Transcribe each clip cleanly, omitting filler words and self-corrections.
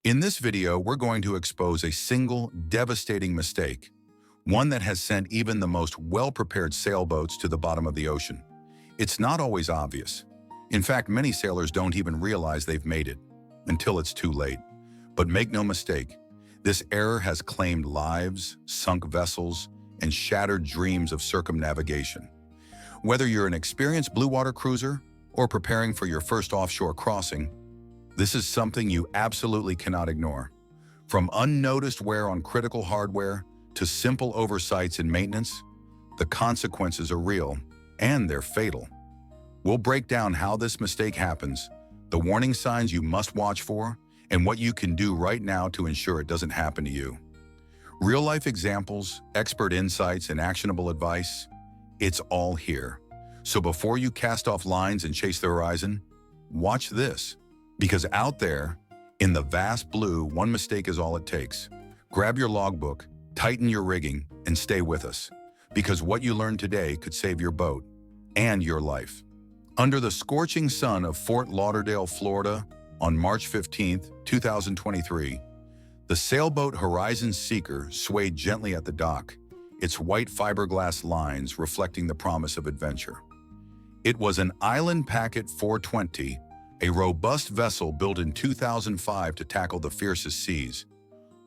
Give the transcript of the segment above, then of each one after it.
In this video, we're going to expose a single devastating mistake, one that has sent even the most well-prepared sailboats to the bottom of the ocean. It's not always obvious. In fact, many sailors don't even realize they've made it until it's too late. But make no mistake, this error has claimed lives, sunk vessels, and shattered dreams of circumnavigation. Whether you're an experienced blue water cruiser or preparing for your first offshore crossing, this is something you absolutely cannot ignore. From unnoticed wear on critical hardware to simple oversights in maintenance, the consequences are real and they're fatal. We'll break down how this mistake happens, the warning signs you must watch for, and what you can do right now to ensure it doesn't happen to you. Real-life examples, expert insights, and actionable advice, it's all here. So before you cast off lines and chase the horizon, watch this. Because out there, in the vast blue, one mistake is all it takes. Grab your logbook, tighten your rigging, and stay with us. Because what you learn today could save your boat and your life. Under the scorching sun of Fort Lauderdale, Florida, on March 15, 2023, the sailboat Horizon Seeker swayed gently at the dock, its white fiberglass lines reflecting the promise of adventure. It was an Island Packet 420, a robust vessel built in 2005 to tackle the fiercest seas.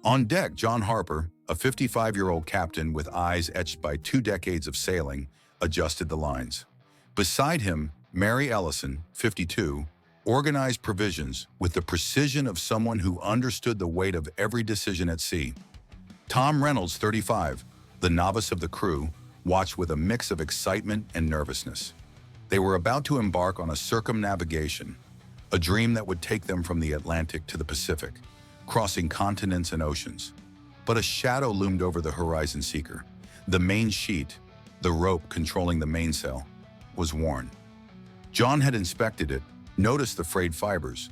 On deck, John Harper, a 55-year-old captain with eyes etched by 2 decades of sailing, adjusted the lines. Beside him, Mary Ellison, 52, organized provisions with the precision of someone who understood the weight of every decision at sea. Tom Reynolds, 35, the novice of the crew, watched with a mix of excitement and nervousness. They were about to embark on a circumnavigation, a dream that would take them from the Atlantic to the Pacific, crossing continents and oceans. But a shadow loomed over the Horizon Seeker. The main sheet, the rope controlling the mainsail, was worn. John had inspected it, noticed the frayed fibers,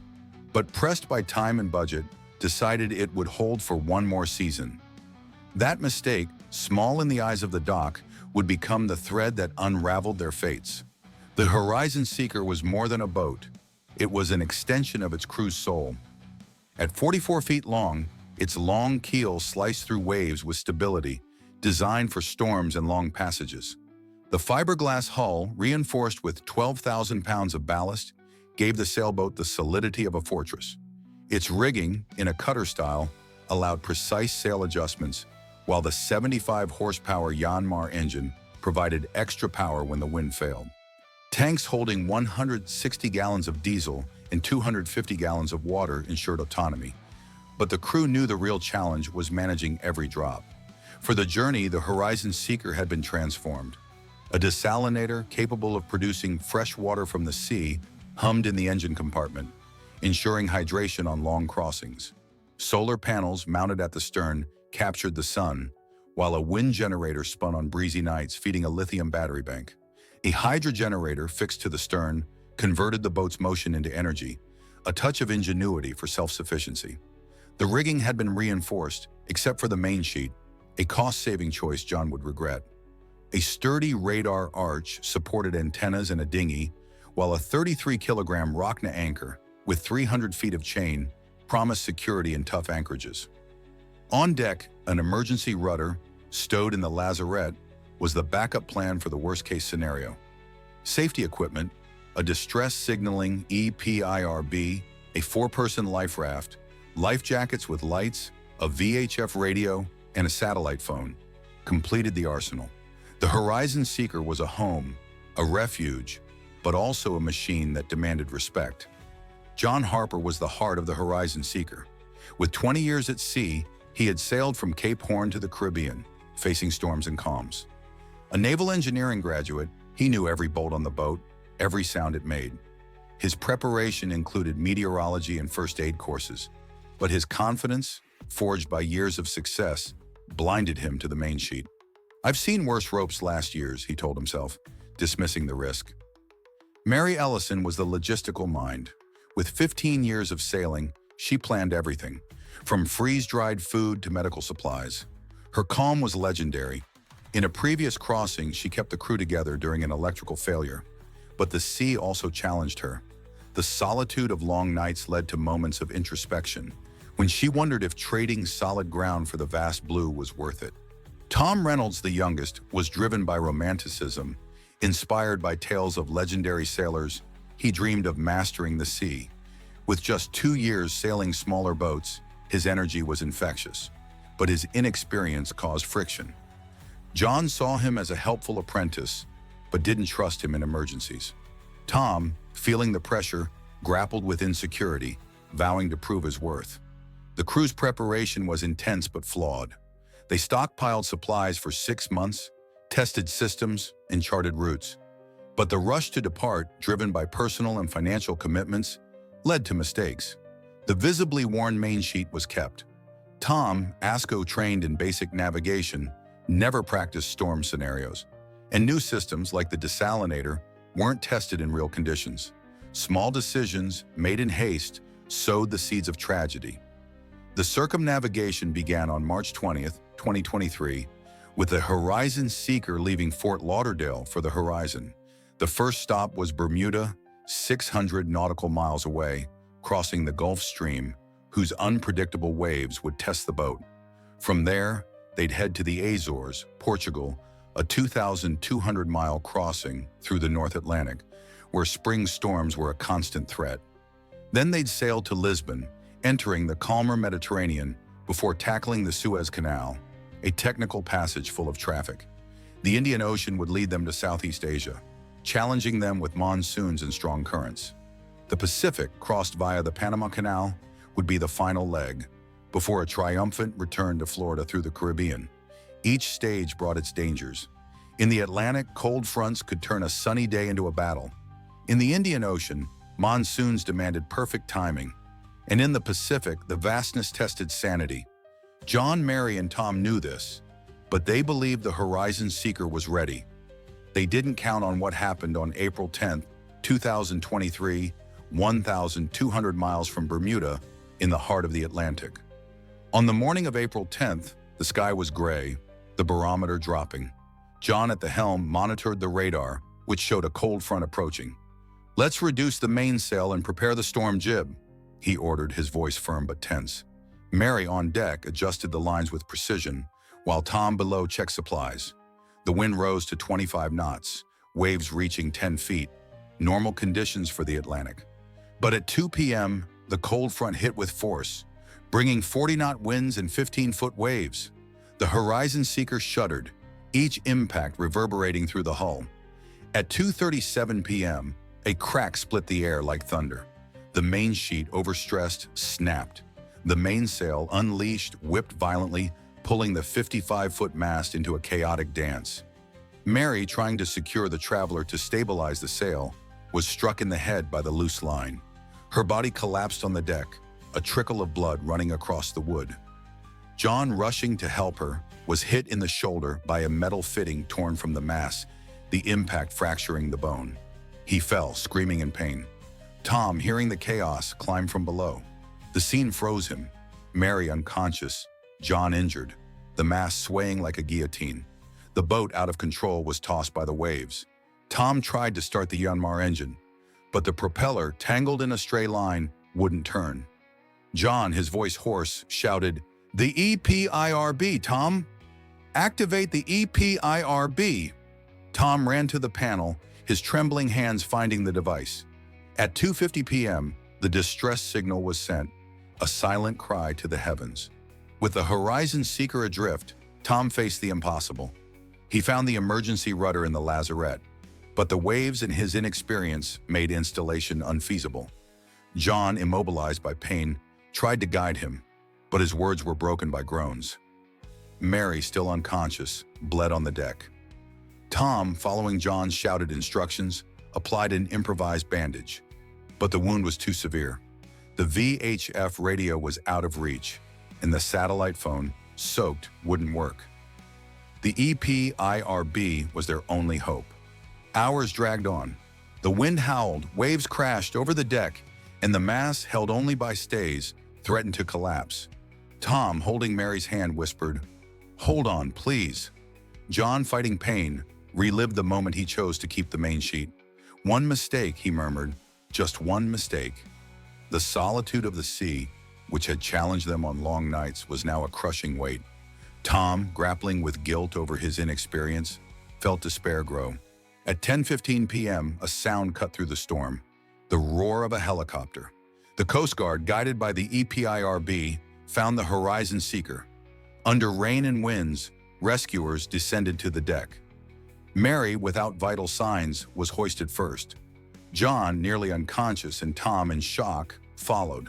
but pressed by time and budget, decided it would hold for one more season. That mistake, small in the eyes of the dock, would become the thread that unraveled their fates. The Horizon Seeker was more than a boat. It was an extension of its crew's soul. At 44 feet long, its long keel sliced through waves with stability, designed for storms and long passages. The fiberglass hull, reinforced with 12,000 pounds of ballast, gave the sailboat the solidity of a fortress. Its rigging, in a cutter style, allowed precise sail adjustments, while the 75-horsepower Yanmar engine provided extra power when the wind failed. Tanks holding 160 gallons of diesel and 250 gallons of water ensured autonomy. But the crew knew the real challenge was managing every drop. For the journey, the Horizon Seeker had been transformed. A desalinator capable of producing fresh water from the sea hummed in the engine compartment, ensuring hydration on long crossings. Solar panels mounted at the stern captured the sun, while a wind generator spun on breezy nights, feeding a lithium battery bank. A hydrogenerator fixed to the stern converted the boat's motion into energy, a touch of ingenuity for self-sufficiency. The rigging had been reinforced, except for the main sheet, a cost-saving choice John would regret. A sturdy radar arch supported antennas and a dinghy, while a 33-kilogram Rockna anchor with 300 feet of chain promised security in tough anchorages. On deck, an emergency rudder, stowed in the lazarette, was the backup plan for the worst-case scenario. Safety equipment, a distress signaling EPIRB, a 4-person life raft, life jackets with lights, a VHF radio, and a satellite phone, completed the arsenal. The Horizon Seeker was a home, a refuge, but also a machine that demanded respect. John Harper was the heart of the Horizon Seeker. With 20 years at sea, he had sailed from Cape Horn to the Caribbean, facing storms and calms. A naval engineering graduate, he knew every bolt on the boat, every sound it made. His preparation included meteorology and first aid courses, but his confidence, forged by years of success, blinded him to the main sheet. "I've seen worse ropes last year's," he told himself, dismissing the risk. Mary Ellison was the logistical mind. With 15 years of sailing, she planned everything, from freeze-dried food to medical supplies. Her calm was legendary. In a previous crossing, she kept the crew together during an electrical failure. But the sea also challenged her. The solitude of long nights led to moments of introspection, when she wondered if trading solid ground for the vast blue was worth it. Tom Reynolds, the youngest, was driven by romanticism. Inspired by tales of legendary sailors, he dreamed of mastering the sea. With just 2 years sailing smaller boats, his energy was infectious, but his inexperience caused friction. John saw him as a helpful apprentice, but didn't trust him in emergencies. Tom, feeling the pressure, grappled with insecurity, vowing to prove his worth. The crew's preparation was intense but flawed. They stockpiled supplies for 6 months, tested systems, and charted routes. But the rush to depart, driven by personal and financial commitments, led to mistakes. The visibly worn mainsheet was kept. Tom, ASCO-trained in basic navigation, never practiced storm scenarios, and new systems like the desalinator weren't tested in real conditions. Small decisions, made in haste, sowed the seeds of tragedy. The circumnavigation began on March 20th, 2023, with the Horizon Seeker leaving Fort Lauderdale for the horizon. The first stop was Bermuda, 600 nautical miles away, crossing the Gulf Stream, whose unpredictable waves would test the boat. From there, they'd head to the Azores, Portugal, a 2,200-mile crossing through the North Atlantic, where spring storms were a constant threat. Then they'd sail to Lisbon, entering the calmer Mediterranean before tackling the Suez Canal, a technical passage full of traffic. The Indian Ocean would lead them to Southeast Asia, challenging them with monsoons and strong currents. The Pacific, crossed via the Panama Canal, would be the final leg, before a triumphant return to Florida through the Caribbean. Each stage brought its dangers. In the Atlantic, cold fronts could turn a sunny day into a battle. In the Indian Ocean, monsoons demanded perfect timing. And in the Pacific, the vastness tested sanity. John, Mary, and Tom knew this, but they believed the Horizon Seeker was ready. They didn't count on what happened on April 10, 2023, 1,200 miles from Bermuda, in the heart of the Atlantic. On the morning of April 10th, the sky was gray, the barometer dropping. John at the helm monitored the radar, which showed a cold front approaching. "Let's reduce the mainsail and prepare the storm jib," he ordered, his voice firm but tense. Mary on deck adjusted the lines with precision, while Tom below checked supplies. The wind rose to 25 knots, waves reaching 10 feet, normal conditions for the Atlantic. But at 2 p.m., the cold front hit with force, bringing 40-knot winds and 15-foot waves. The Horizon Seeker shuddered, each impact reverberating through the hull. At 2:37 p.m., a crack split the air like thunder. The main sheet, overstressed, snapped. The mainsail, unleashed, whipped violently, pulling the 55-foot mast into a chaotic dance. Mary, trying to secure the traveler to stabilize the sail, was struck in the head by the loose line. Her body collapsed on the deck, a trickle of blood running across the wood. John, rushing to help her, was hit in the shoulder by a metal fitting torn from the mast, the impact fracturing the bone. He fell, screaming in pain. Tom, hearing the chaos, climbed from below. The scene froze him. Mary unconscious, John injured, the mast swaying like a guillotine. The boat, out of control, was tossed by the waves. Tom tried to start the Yanmar engine, but the propeller, tangled in a stray line, wouldn't turn. John, his voice hoarse, shouted, "The EPIRB, Tom! Activate the EPIRB!" Tom ran to the panel, his trembling hands finding the device. At 2:50 p.m., the distress signal was sent, a silent cry to the heavens. With the Horizon Seeker adrift, Tom faced the impossible. He found the emergency rudder in the lazarette, but the waves and his inexperience made installation unfeasible. John, immobilized by pain, tried to guide him, but his words were broken by groans. Mary, still unconscious, bled on the deck. Tom, following John's shouted instructions, applied an improvised bandage, but the wound was too severe. The VHF radio was out of reach, and the satellite phone, soaked, wouldn't work. The EPIRB was their only hope. Hours dragged on. The wind howled, waves crashed over the deck, and the mast, held only by stays, threatened to collapse. Tom, holding Mary's hand, whispered, "Hold on, please." John, fighting pain, relived the moment he chose to keep the main sheet. "One mistake," he murmured, "just one mistake." The solitude of the sea, which had challenged them on long nights, was now a crushing weight. Tom, grappling with guilt over his inexperience, felt despair grow. At 10:15 p.m., a sound cut through the storm, the roar of a helicopter. The Coast Guard, guided by the EPIRB, found the Horizon Seeker. Under rain and winds, rescuers descended to the deck. Mary, without vital signs, was hoisted first. John, nearly unconscious, and Tom, in shock, followed.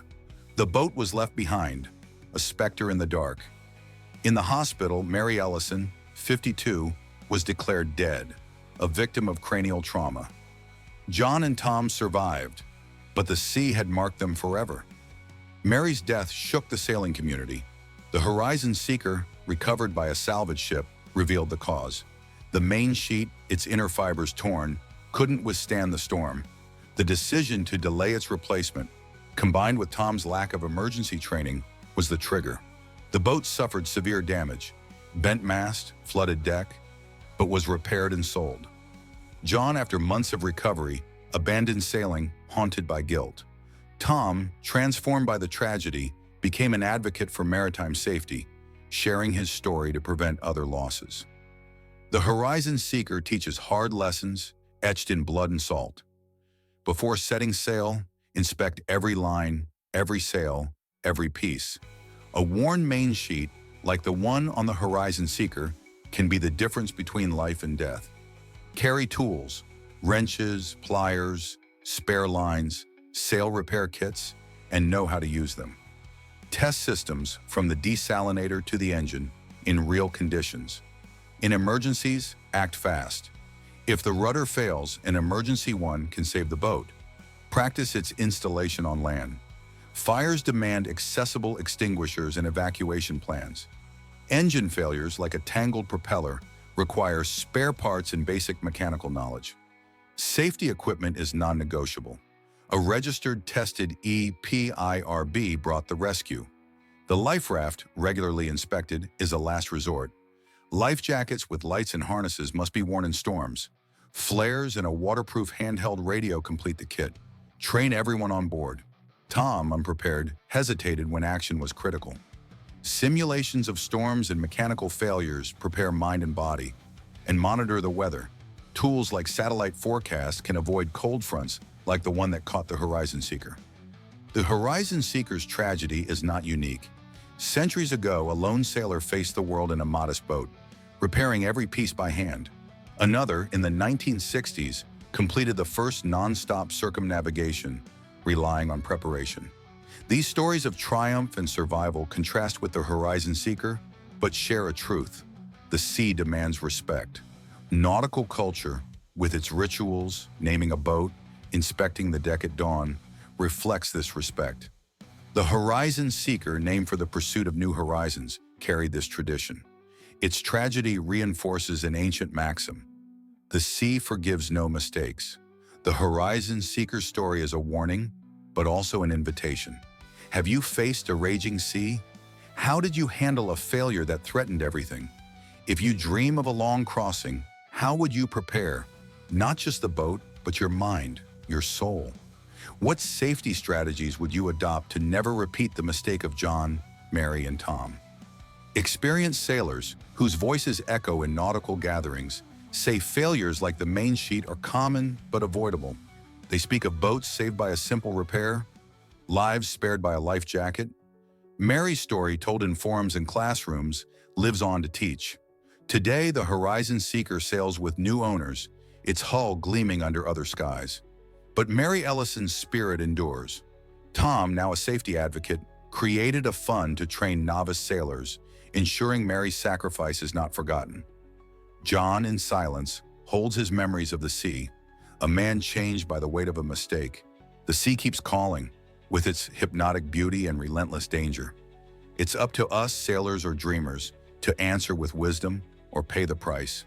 The boat was left behind, a specter in the dark. In the hospital, Mary Ellison, 52, was declared dead, a victim of cranial trauma. John and Tom survived, but the sea had marked them forever. Mary's death shook the sailing community. The Horizon Seeker, recovered by a salvage ship, revealed the cause. The main sheet, its inner fibers torn, couldn't withstand the storm. The decision to delay its replacement, combined with Tom's lack of emergency training, was the trigger. The boat suffered severe damage, bent mast, flooded deck, but was repaired and sold. John, after months of recovery, abandoned sailing, haunted by guilt. Tom, transformed by the tragedy, became an advocate for maritime safety, sharing his story to prevent other losses. The Horizon Seeker teaches hard lessons etched in blood and salt. Before setting sail, inspect every line, every sail, every piece. A worn main sheet, like the one on the Horizon Seeker, can be the difference between life and death. Carry tools, wrenches, pliers, spare lines, sail repair kits, and know how to use them. Test systems from the desalinator to the engine in real conditions. In emergencies, act fast. If the rudder fails, an emergency one can save the boat. Practice its installation on land. Fires demand accessible extinguishers and evacuation plans. Engine failures, like a tangled propeller, require spare parts and basic mechanical knowledge. Safety equipment is non-negotiable. A registered, tested EPIRB brought the rescue. The life raft, regularly inspected, is a last resort. Life jackets with lights and harnesses must be worn in storms. Flares and a waterproof handheld radio complete the kit. Train everyone on board. Tom, unprepared, hesitated when action was critical. Simulations of storms and mechanical failures prepare mind and body, and monitor the weather. Tools like satellite forecasts can avoid cold fronts like the one that caught the Horizon Seeker. The Horizon Seeker's tragedy is not unique. Centuries ago, a lone sailor faced the world in a modest boat, repairing every piece by hand. Another, in the 1960s, completed the first non-stop circumnavigation, relying on preparation. These stories of triumph and survival contrast with the Horizon Seeker, but share a truth. The sea demands respect. Nautical culture, with its rituals, naming a boat, inspecting the deck at dawn, reflects this respect. The Horizon Seeker, named for the pursuit of new horizons, carried this tradition. Its tragedy reinforces an ancient maxim: the sea forgives no mistakes. The Horizon Seeker story is a warning, but also an invitation. Have you faced a raging sea? How did you handle a failure that threatened everything? If you dream of a long crossing, how would you prepare? Not just the boat, but your mind, your soul. What safety strategies would you adopt to never repeat the mistake of John, Mary, and Tom? Experienced sailors, whose voices echo in nautical gatherings, say failures like the main sheet are common but avoidable. They speak of boats saved by a simple repair, lives spared by a life jacket. Mary's story, told in forums and classrooms, lives on to teach. Today, the Horizon Seeker sails with new owners, its hull gleaming under other skies. But Mary Ellison's spirit endures. Tom, now a safety advocate, created a fund to train novice sailors, ensuring Mary's sacrifice is not forgotten. John, in silence, holds his memories of the sea, a man changed by the weight of a mistake. The sea keeps calling, with its hypnotic beauty and relentless danger. It's up to us, sailors or dreamers, to answer with wisdom or pay the price.